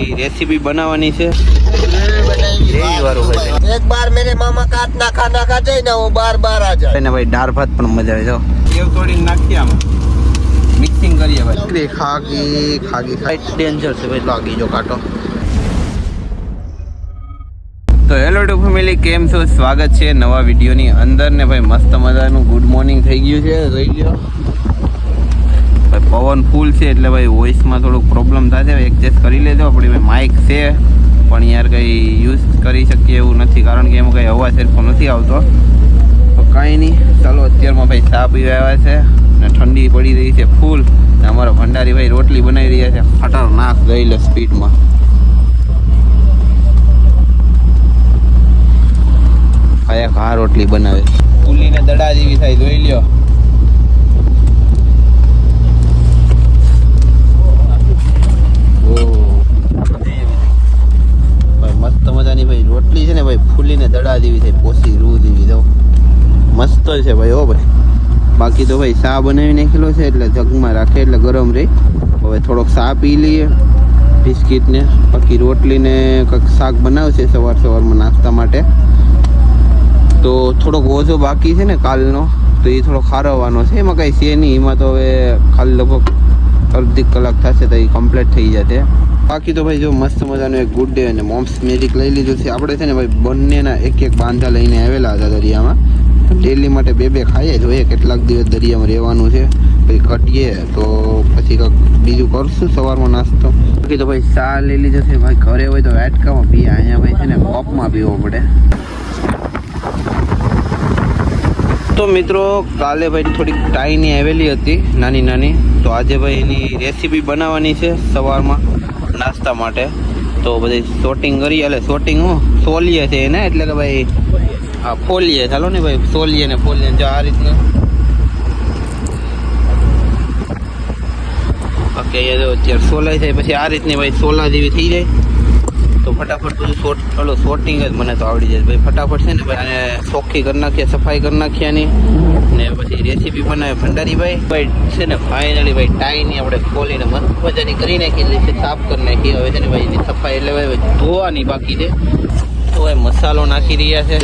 એની recipe બનાવવાની છે। एक बार मेरे मामा का हाथ ना खाना खा जाए ना वो बार बार आ जाए। ભાઈ દાળ ભાત પણ મજા આવે। જો સેવ તોડીને નાખીએ આમાં, મિક્સિંગ કરીએ ભાઈ। ખાગી ડેન્જર છે ભાઈ, લાગી જો કાંટો। તો હેલો ટુ ફેમિલી, કેમ છો? સ્વાગત છે નવા વિડીયોની અંદર ને ભાઈ મસ્ત મજાનું ગુડ મોર્નિંગ થઈ ગયું છે। જોઈ લ્યો ભાઈ, પવન ફૂલ છે એટલે ભાઈ વોઇસમાં થોડુંક પ્રોબ્લેમ થશે, એડજસ્ટ કરી લેજો। આપણી ભાઈ માઇક છે પણ યાર કંઈ યુઝ કરી શકીએ એવું નથી, કારણ કે એમાં કંઈ અવાજ સરખો નથી આવતો। તો કાંઈ નહીં, ચાલો અત્યારમાં ભાઈ ચા પીવા આવ્યા છે ને ઠંડી પડી રહી છે ફૂલ। અમારો ભંડારી ભાઈ રોટલી બનાવી રહ્યા છે, ફટાર નાખ ગઈ લે સ્પીડમાં। એક આ રોટલી બનાવે, ફૂલીને દડા જેવી થાય, જોઈ લ્યો। મસ્ત મજાની ભાઈ રોટલી છે ને ભાઈ, ફૂલીને દડા જેવી થાય, પોસી રૂ જેવી જો મસ્ત છે ભાઈ। હો ભાઈ, બાકી તો ભાઈ ચા બનાવી નાખેલો છે એટલે જગમાં રાખે એટલે ગરમ રહી। હવે થોડોક ચા પી લઈએ, બિસ્કિટ ને, બાકી રોટલીને કંઈક શાક બનાવશે સવારમાં નાસ્તા માટે। તો થોડોક ઓછો બાકી છે ને કાલનો, તો એ થોડો ખારવવાનો છે, એમાં કાંઈ છે નહીં। એમાં તો હવે ખાલી લગભગ અડધી કલાક થશે તો એ કમ્પ્લીટ થઈ જશે। બાકી તો ભાઈ જો મસ્ત મજાનું એક ગુડ ડે અને મોમ્સ મેજિક લઈ લીધું છે આપણે છે ને ભાઈ। બંનેના એક એક બાંધા લઈને આવેલા હતા દરિયામાં, ડેલી માટે બે ખાઈએ, જોઈએ કેટલાક દિવસ દરિયામાં રહેવાનું છે, પછી કટીએ તો પછી કંઈક બીજું કરશું સવારમાં નાસ્તો। બાકી તો ભાઈ ચા લઈ લીધો છે ભાઈ, ઘરે હોય તો વાટકામાં પીએ, અહીંયા ભાઈ છે ને કપમાં પીવો પડે। તો મિત્રો કાલે ભાઈ થોડીક ટાઈની આવેલી હતી નાની, તો આજે ભાઈ એની રેસીપી બનાવવાની છે સવારમાં નાસ્તા માટે। તો બધી શોટિંગ કરી, એટલે શોટિંગ સોલીએ છે એને, એટલે કે ભાઈ હા ફોલીએ, ચાલો ને ભાઈ, સોલીએ ને ફોલીએ જો આ રીતના। ઓકે, અત્યારે સોલાઈ જાય પછી આ રીતની ભાઈ સોલા જેવી થઈ જાય તો ફટાફટ બધું શોટિંગ જ મને તો આવડી જાય ભાઈ। ફટાફટ છે ને ભાઈ આને ચોખ્ખી કરી નાખીએ, સફાઈ કરી નાખીએ ને પછી રેસીપી બનાવે ભંડારી ભાઈ છે ને। ફાઇનલી ભાઈ ટાઈની આપણે ખોલીને મસ્ત મજાની કરી નાખી, સાફ કરી નાખી। હવે છે ને ભાઈ એની સફાઈ એટલે ભાઈ ધોવાની બાકી છે, તો ભાઈ મસાલો નાખી રહ્યા છે।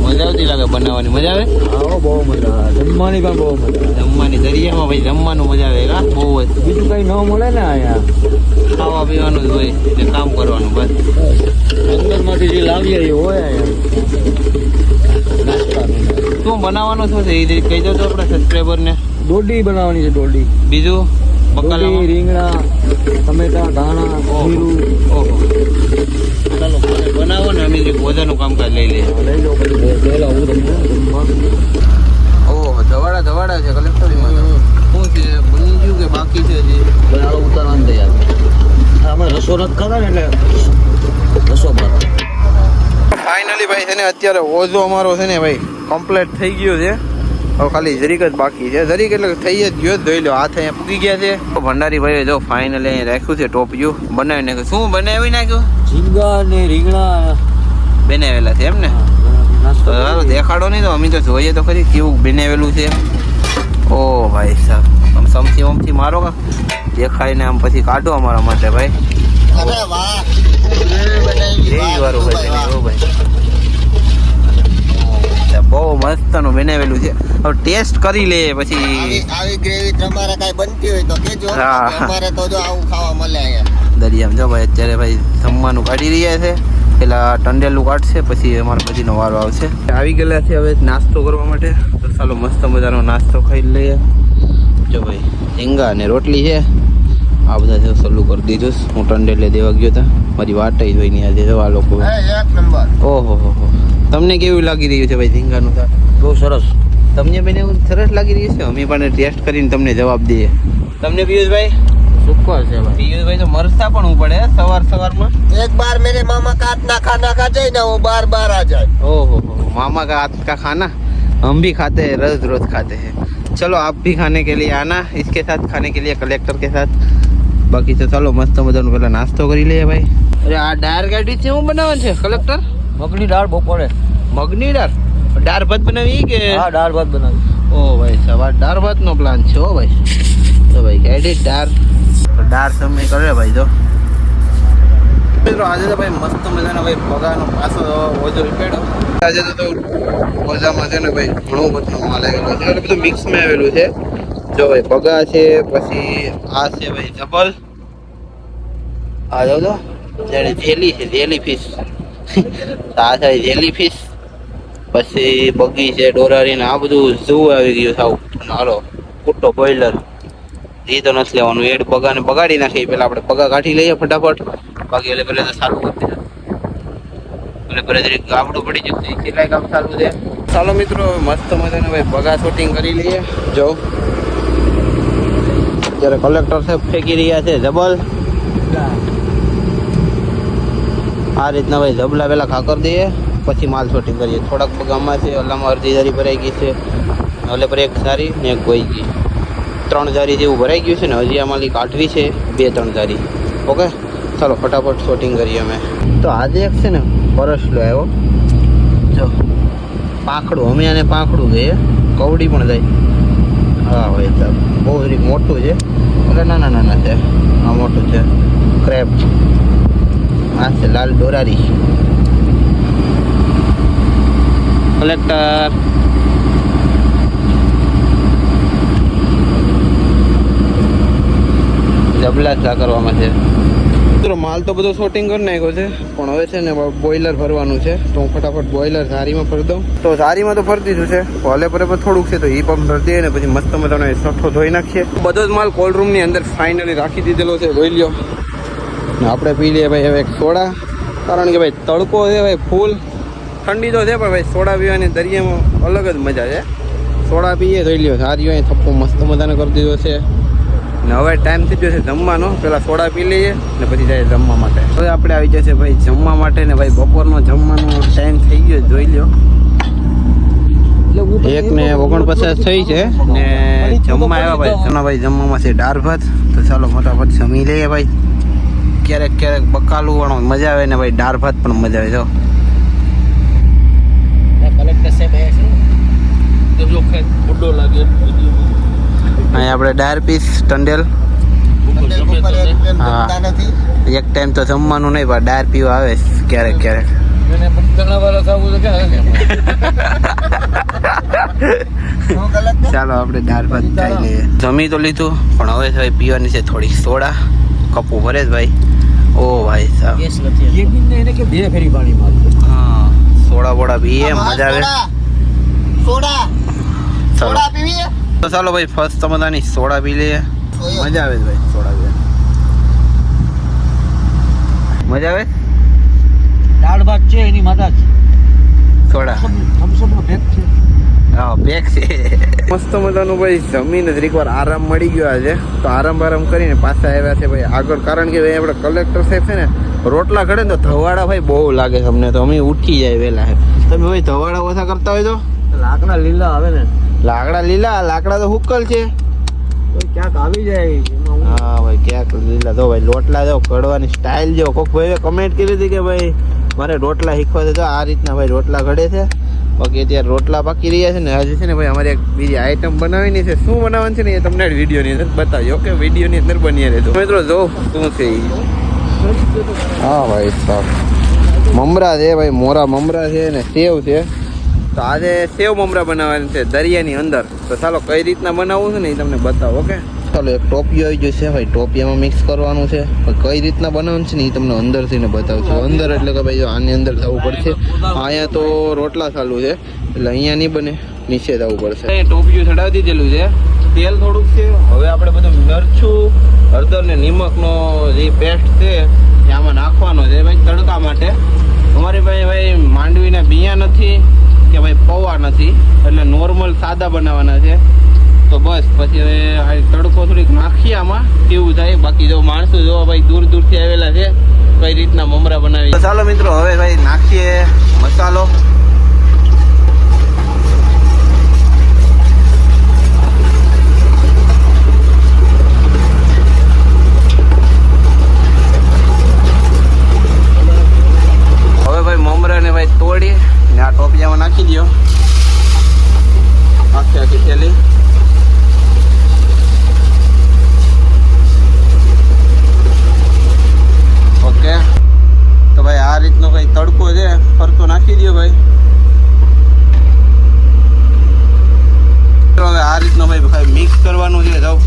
મજા આવતી લાગે બનાવવાની, મજા આવે? હા બહુ મજા આવે, જમવાની પણ બહુ મજા આવે। જમવાની દરિયામાં ભાઈ જમવાનું મજા આવે કા બહુ જ, બીજું કઈ ન મળે ને અહીંયા, ખાવા પીવાનું જ હોય ને કામ કરવાનું બસ। અંદરમાંથી જે લાવીએ એ હોય અહીંયા શું બનાવવાનું શું છે એ કહી દો તો આપણા સબસ્ક્રાઈબરને। દોડી બનાવવાની છે, દોડી, બીજું બકાલા, રીંગણા, ટમેટા, ધાણા, જીરું। ઓહો, ચાલો બનાવો ને, અમે જે ભોજનનું કામકાજ લઈ લઈએ। લઈ લો પછી પહેલા હું તમને ઓહો, ધવાડા છે કલેક્ટરીમાં। શું છે, બની ગયું કે બાકી છે હજી? બનાવો ઉતારવાનું તૈયાર। અમે રસો નથી ખાતા ને એટલે રસો બનાવો। ફાઇનલી ભાઈ છે ને અત્યારે ઓઝો અમારો છે ને ભાઈ કમ્પ્લીટ થઈ ગયો છે। હવે ખાલી જરીક જ બાકી છે, જરીક એટલે થઈ જ ગયો, જોઈ લો હાથ અહીંયા પૂગી ગયા છે। ભંડારી ભાઈ જો ફાઇનલી અહીંયા રાખ્યું છે ટોપિયું, બનાવી નાખ્યું। શું બનાવી નાખ્યું? ઝીંગા ને રીંગણા બનાવેલા છે એમ ને? તો ચાલો દેખાડો નહીં, તો અમે તો જોઈએ તો ખરી કેવું બનાવેલું છે। ઓ ભાઈ સાહેબ, આમ સમથી મારો કા દેખાડીને આમ પછી કાઢો અમારા માટે ભાઈ। અરે વાહ, વારું ભાઈ, બહુ મસ્તનું બનાવેલું છે। હવે ટેસ્ટ કરી લે પછી। આવી ગ્રેવી તમારે કઈ બનતી હોય તો કેજો, અમારે તો જો આવું ખાવા મળે અહીંયા દરિયામાં। જો ભાઈ અત્યારે ભાઈ જમવાનું કાઢી રહ્યા છે, પેલા ટંડેલું કાઢશે પછી અમારે બધીનો વારો આવશે। આવી ગયેલા છે હવે નાસ્તો કરવા માટે, તો ચાલો મસ્ત મજાનો નાસ્તો ખાઈ લઈએ। જો ભાઈ ઝીંગા અને રોટલી છે, આ બધા જો સલું કરી દીધું। હું ટંડેલે દેવા ગયો હતા, મારી વાટ જોઈ નહીં આજે જો આ લોકો। એક નંબર। ઓહો હો, તમને કેવું લાગી રહ્યું છે ભાઈ ઝીંગાનું શાક? બહુ સરસ। તમને બેને એવું સરસ લાગી રહ્યું છે? અમે પણ ટેસ્ટ કરીને તમને જવાબ દઈએ। તમને પિયુષભાઈ? સુપર છે ભાઈ। પિયુષભાઈ તો મરસા પણ ઉપડે સવારમાં। एक बार मेरे मामा का हाथ ना खाना खा जाए ना वो बार बार आ जाए। ओहो, मामा का हाथ का खाना हम भी खाते हैं, रोज खाते हैं। चलो आप भी खाने के लिए आना, इसके साथ खाने के लिए कलेक्टर के साथ। बाकी तो चलो मस्त मजाનો પેલા નાસ્તો કરી લઈએ ભાઈ। અરે આ દાળ કાઢી છે, હું બનાવવાનું છે કલેક્ટર? મગની દાળ બપોરે। મગની દાળ ભાત બનાવી કે? હા દાળ ભાત બનાવી। ઓ ભાઈ સવાર દાળ ભાતનો પ્લાન છે। ઓ ભાઈ તો એડિટ ડાર સમય કરે ભાઈ જો મિત્રો આજે તો ભાઈ મસ્ત મજાનો ભાઈ પગાનો પાછો ઓજો રીપેડો આજે તો ઓજામાં છે ને ભાઈ ઘણું બધું માલ આવેલો છે એટલે બધું મિક્સમાં આવેલું છે જો ભાઈ પગા છે પછી આ છે ભાઈ ચપલ આ જો તો જ્યારે જેલી ફિશ આ છે જેલી ફિશ પછી બગી છે ડોરારી ને આ બધું ઝૂ આવી ગયું સાવ હાલો કુટ્ટો બોઇલર એ તો નથી લેવાનું એડ પગાને બગાડી નાખી પેલા આપણે પગા કાઢી લઈએ ફટાફટ બાકી એટલે પેલા તો સારું કરતી એટલે પેલા જરીક ગાબડું પડી જતું કેટલાય કામ સારું છે ચાલો મિત્રો મસ્ત મજાને ભાઈ પગા શૂટિંગ કરી લઈએ જો જ્યારે કલેક્ટર સાહેબ ફેંકી રહ્યા છે જબલ આ રીતના ભાઈ જબલા પેલા ખાકર દઈએ પછી માલ શૂટિંગ કરીએ થોડાક પગામાં છે ઓલામાં અડધી જારી ભરાઈ ગઈ છે ઓલે પર એક સારી ને એક ગોઈ ગઈ 3 જારી જેવું ભરાઈ ગયું છે ને હજી આમાંથી કાઢવી છે 2-3 જારી ઓકે ચાલો ફટાફટ શૂટિંગ કરીએ અમે તો આજે એક છે ને પરસલો આવ્યો જો પાંખડું અમે આને પાંખડું કહીએ કવડી પણ જાય હા ભાઈ સાહેબ બહુ મોટું છે એટલે નાના છે આ મોટું છે ક્રેપ આ છે લાલ ડોરારી કલેક્ટર જબલા ચા કરવામાં છે મિત્રો માલ તો બધો શૂટિંગ કરી નાખ્યો છે પણ હવે છે ને બોઇલર ભરવાનું છે તો હું ફટાફટ બોઇલર ઝારીમાં ભરી દઉં તો ઝારીમાં તો ભરી દીધું છે ભલે પર થોડુંક છે તો એ પંપ ભરી દઈએ ને પછી મસ્ત મજાનો સઠ્ઠો ધોઈ નાખીએ બધો જ માલ કોલ્ડ રૂમની અંદર ફાઇનલી રાખી દીધેલો છે જોઈ લ્યો ને આપણે પી લઈએ ભાઈ હવે એક સોડા કારણ કે ભાઈ તડકો છે ભાઈ ફૂલ ઠંડી તો છે પણ ભાઈ સોડા પીવાની દરિયામાં અલગ જ મજા છે સોડા પીએ જોઈ લ્યો ઝારીઓ અહીં થપ્પો મસ્ત મજાનો કરી દીધો છે ને હવે ટાઈમ થઈ ગયો છે જમવાનો પેલા સોડા પી લઈએ ને પછી જાય જમવા માટે હવે આપણે આવી જશે ભાઈ જમવા માટે ને ભાઈ બપોરનો જમવાનો ટાઈમ થઈ ગયો જોઈ લ્યો 1:49 થઈ છે ને જમવા આવ્યા ભાઈ જમવામાં છે દાળ ભાત તો ચાલો ફટાફટ જમી લઈએ ભાઈ ક્યારેક બકાલું વાળો મજા આવે ને ભાઈ દાળ ભાત પણ મજા આવે જો અહીં આપણે ડાયર પીસ ટંડેલ હા એક ટાઈમ તો જમવાનું નહીં પણ ડાયર પીવા આવે ક્યારેક ચાલો આપણે દાળ ભાત ખાઈ લઈએ જમી તો લીધું પણ હવે ભાઈ પીવાની છે થોડી સોડા કપું ભરે જ ભાઈ ઓ ભાઈ સાહેબ હા સોડા બોડા પીએ મજા આવે સોડા પીવીએ તો ચાલો ભાઈ ફર્સ્ટ તમારાની સોડા પી લઈએ મજા આવે ભાઈ સોડા પીએ મજા આવે દાળ ભાત છે એની માતા છે સોડા થમ્સઅપનો પેક છે હા પેક છે મસ્ત મજાનું ભાઈ જમીને જરીક વાર આરામ મળી ગયો આજે તો આરામ કરીને પાછા આવ્યા છે ભાઈ આગળ કારણ કે ભાઈ આપણે કલેક્ટર સાહેબ છે ને રોટલા ઘડે ને તો ધવાડા ભાઈ બહુ લાગે છે અમને તો અમે ઉઠી જાય વહેલા તમે ભાઈ ધવાડા ઓછા કરતા હોય તો લાકડા લીલા આવે ને લાકડા તો હુકલ છે ક્યાંક આવી જાય હા ભાઈ ક્યાંક લીલા તો ભાઈ લોટલા જો ઘડવાની સ્ટાઇલ જો કોક ભાઈ કમેન્ટ કરી હતી કે ભાઈ મારે રોટલા શીખવા છે તો આ રીતના ભાઈ રોટલા ઘડે છે બાકી અત્યારે રોટલા પાકી રહ્યા છે ને હજી છે ને ભાઈ અમારે એક બીજી આઈટમ બનાવવાની છે શું બનાવવાનું છે ને એ તમને વિડીયોની અંદર બતાવ્યો કે વિડીયોની અંદર બની રહેજો મિત્રો જો શું છે હા ભાઈ સાહેબ મમરા છે ભાઈ મોરા મમરા છે ને સેવ છે તો આજે સેવ મમરા બનાવવાની છે દરિયાની અંદર તો ચાલો કઈ રીતના બનાવવું છે ને એ તમને બતાવો ઓકે ચાલો એક ટોપિયો આવી જશે ભાઈ ટોપિયામાં મિક્સ કરવાનું છે કઈ રીતના બનાવવાનું છે ને એ તમને અંદરથી ને બતાવશું અંદર એટલે કે ભાઈ આની અંદર જવું પડશે અહીંયા તો રોટલા ચાલુ છે એટલે અહીંયા નહીં બને નીચે જવું પડશે ટોપિયું ચડાવી દીધેલું છે તેલ થોડુંક છે હવે આપણે બધું મરચું હળદર ને નિમકનો જે પેસ્ટ છે એ આમાં નાખવાનો છે ભાઈ તડકા માટે અમારી પાસે ભાઈ માંડવીના બિયા નથી કે ભાઈ પૌવા નથી એટલે નોર્મલ સાદા બનાવવાના છે તો બસ પછી હવે તડકો થોડીક નાખીએ આમાં કેવું થાય બાકી જો માણસો જોવા ભાઈ દૂરથી આવેલા છે કઈ રીતના મમરા બનાવી ચાલો મિત્રો હવે ભાઈ નાખીએ મસાલો હવે ભાઈ મમરાને ભાઈ તોડી ને આ ટોપિયામાં નાખી દો આખી થેલી તડકો છે ફરતો નાખી દો ભાઈ. તો હવે આ રીતનો ભાઈ મિક્સ કરવાનું છે. જાવ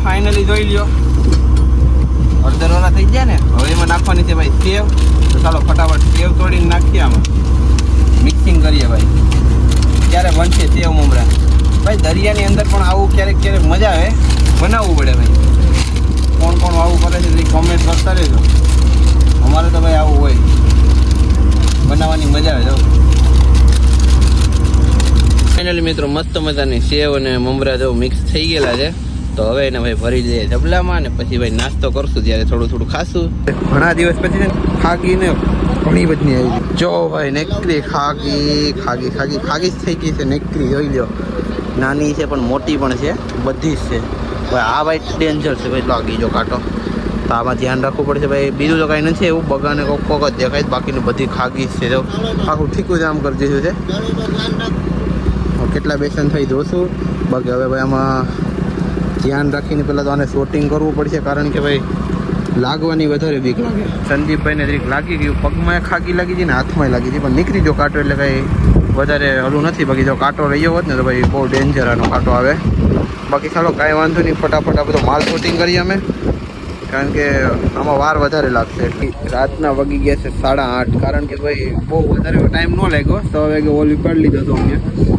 ફાઇનલી જોઈ લ્યો અડધર વાળા થઈ ગયા ને. હવે એમાં નાખવાની છે ભાઈ સેવ. તો ચાલો ફટાફટ સેવ તોડીને નાખીએ આમાં, મિક્સિંગ કરીએ ભાઈ. ક્યારે બનશે સેવ મમરા ભાઈ? દરિયાની અંદર પણ આવું ક્યારેક ક્યારેક મજા આવે, બનાવવું પડે ભાઈ. કોણ કોણ આવું કરે છે એ કોમેન્ટ કરતા રહેજો. અમારે તો ભાઈ આવું હોય, બનાવવાની મજા આવે. જો ફાઇનલી મિત્રો મસ્ત મજાની સેવ અને મમરા જો મિક્સ થઈ ગયેલા છે. તો હવે એને ભાઈ ભરી દઈએ ઢબલામાં ને પછી ભાઈ નાસ્તો કરશું, ત્યારે થોડું થોડું ખાશું. ઘણા દિવસ પછી ને ખાગીને ઘણી બધી આવી જો ભાઈ નેકરી ખાગી ખાગી ખાગી ખાગી જ થઈ ગઈ છે નેકરી. જોઈ લો, નાની છે પણ મોટી પણ છે, બધી જ છે ભાઈ. આ ભાઈ ડેન્જર છે ભાઈ, લાગી જો કાંટો. તો આમાં ધ્યાન રાખવું પડશે ભાઈ. બીજું તો કાંઈ નથી એવું, બગાને કોક કોક જ દેખાય, બાકીનું બધી ખાગી જ છે. જો આખું ઠીકું જામ કરી દીધું છે. કેટલા બેસન થઈ જોશું. બાકી હવે ભાઈ આમાં ધ્યાન રાખીને પહેલાં તો આને શોટિંગ કરવું પડશે, કારણ કે ભાઈ લાગવાની વધારે બીક લાગે. સંદીપભાઈને જરીક લાગી ગયું, પગમાં ખાગી લાગી હતી ને હાથમાં લાગી હતી, પણ નીકળી જો કાંટો એટલે કંઈ વધારે હલું નથી. બાકી જો કાંટો રહ્યો હોત ને તો ભાઈ બહુ ડેન્જર આનો કાંટો આવે. બાકી ચાલો કાંઈ વાંધો નહીં, ફટાફટ આ બધો માલ શૂટિંગ કરીએ અમે, કારણ કે આમાં વાર વધારે લાગશે. રાતના વાગી ગયા છે 8:30, કારણ કે ભાઈ બહુ વધારે ટાઈમ ન લાગ્યો. 6 વાગે ઓલી કાઢી લીધો હતો અમે,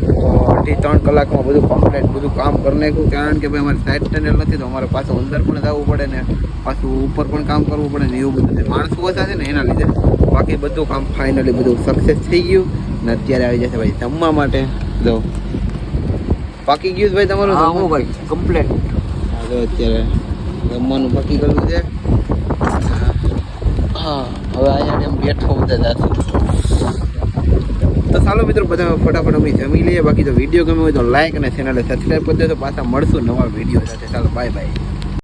તો 2-3 કલાકમાં બધું કમ્પ્લીટ બધું કામ કરી નાખ્યું. કારણ કે ભાઈ અમારે સાઈડ ટનલ નથી, તો અમારે પાછું અંદર પણ જવું પડે ને પાછું ઉપર પણ કામ કરવું પડે ને, એવું બધું છે. માણસો ઓછા છે ને એના લીધે. બાકી બધું કામ ફાઇનલી બધું સક્સેસ થઈ ગયું ને અત્યારે આવી જશે ભાઈ જમવા માટે. જો પાકી ગયું ભાઈ તમારું જમવું ભાઈ કમ્પ્લેટ. જો અત્યારે જમવાનું પકી ગયું છે. હા હવે અહીંયા એમ બેઠો બધા જશું. તો ચાલો મિત્રો બધા ફટાફટ અમે જમી લઈએ. બાકી તો વિડીયો ગમે હોય તો લાઈક અને ચેનલને સબસ્ક્રાઈબ કરી દો. તો પાછા મળશું નવા વિડીયો સાથે. ચાલો બાય બાય.